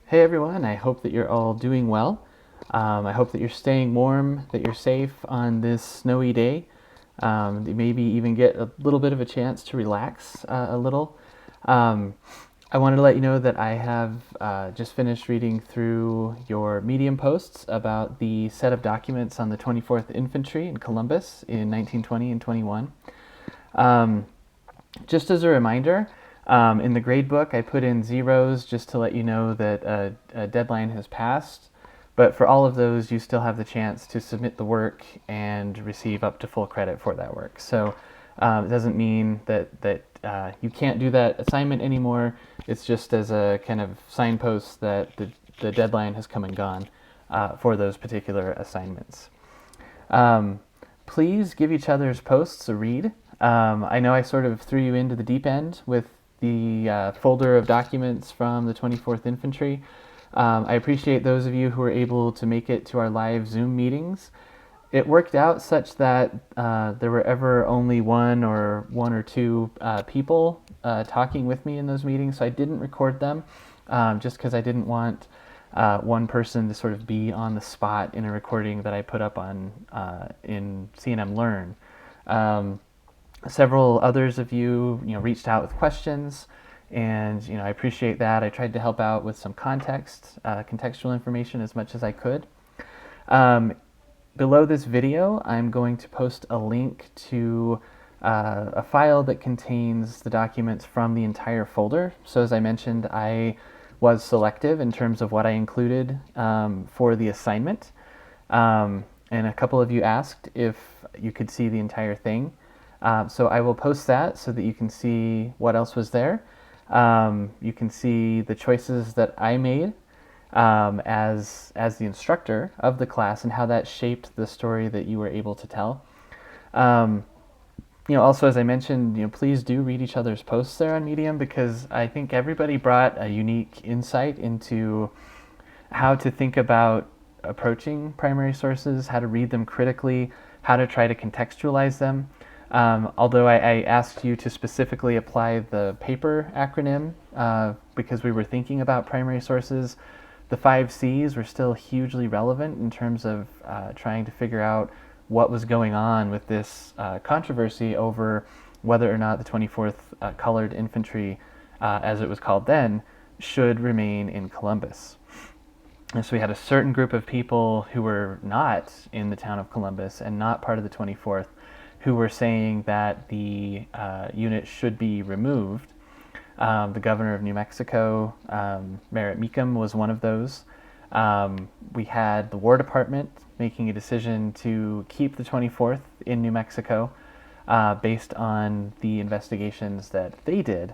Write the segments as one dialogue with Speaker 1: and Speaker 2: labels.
Speaker 1: Hey everyone, I hope that you're all doing well. I hope that you're staying warm, that you're safe on this snowy day. That maybe even get a little bit of a chance to relax a little. Um, I wanted to let you know that I have just finished reading through your Medium posts about the set of documents on the 24th Infantry in Columbus in 1920 and 21. Um, just as a reminder, in the grade book, I put in zeros just to let you know that a deadline has passed. But for all of those, you still have the chance to submit the work and receive up to full credit for that work. So it doesn't mean that you can't do that assignment anymore. It's just as a kind of signpost that the deadline has come and gone for those particular assignments. Um, Please give each other's posts a read. I know I sort of threw you into the deep end with the folder of documents from the 24th Infantry. I appreciate those of you who were able to make it to our live Zoom meetings. It worked out such that there were ever only one or two people talking with me in those meetings, so I didn't record them just because I didn't want one person to sort of be on the spot in a recording that I put up on in C&M Learn. Several others of you, reached out with questions, and I appreciate that. I tried to help out with some contextual information as much as I could. Um, Below this video, I'm going to post a link to a file that contains the documents from the entire folder. So as I mentioned, I was selective in terms of what I included for the assignment. And a couple of you asked if you could see the entire thing. So I will post that so that you can see what else was there. You can see the choices that I made as the instructor of the class and how that shaped the story that you were able to tell. Also, as I mentioned, please do read each other's posts there on Medium, because I think everybody brought a unique insight into how to think about approaching primary sources, how to read them critically, how to try to contextualize them. Although I asked you to specifically apply the PAPER acronym because we were thinking about primary sources, the 5 C's were still hugely relevant in terms of trying to figure out what was going on with this controversy over whether or not the 24th Colored Infantry, as it was called then, should remain in Columbus. And so we had a certain group of people who were not in the town of Columbus and not part of the 24th who were saying that the unit should be removed. The governor of New Mexico, Merritt Meekum, was one of those. We had the War Department making a decision to keep the 24th in New Mexico based on the investigations that they did.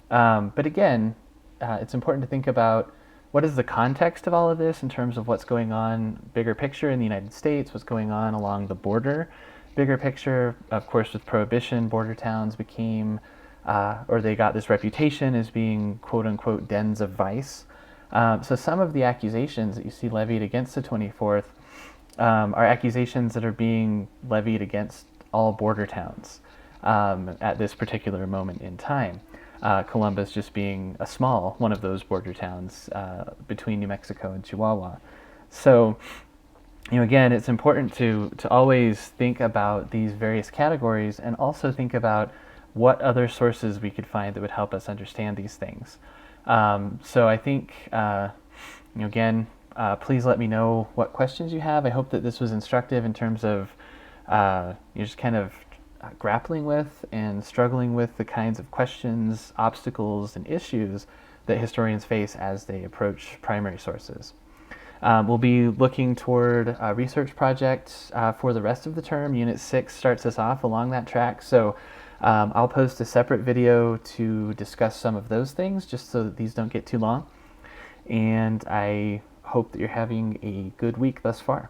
Speaker 1: But again, it's important to think about what is the context of all of this in terms of what's going on, bigger picture in the United States, what's going on along the border. Bigger picture, of course, with Prohibition, border towns became, or they got this reputation as being quote-unquote dens of vice. So some of the accusations that you see levied against the 24th are accusations that are being levied against all border towns at this particular moment in time. Columbus just being a small one of those border towns between New Mexico and Chihuahua. So, again, it's important to always think about these various categories and also think about what other sources we could find that would help us understand these things. So I think, again, please let me know what questions you have. I hope that this was instructive in terms of you're just kind of grappling with and struggling with the kinds of questions, obstacles, and issues that historians face as they approach primary sources. We'll be looking toward a research project for the rest of the term. Unit 6 starts us off along that track, so I'll post a separate video to discuss some of those things just so that these don't get too long. And I hope that you're having a good week thus far.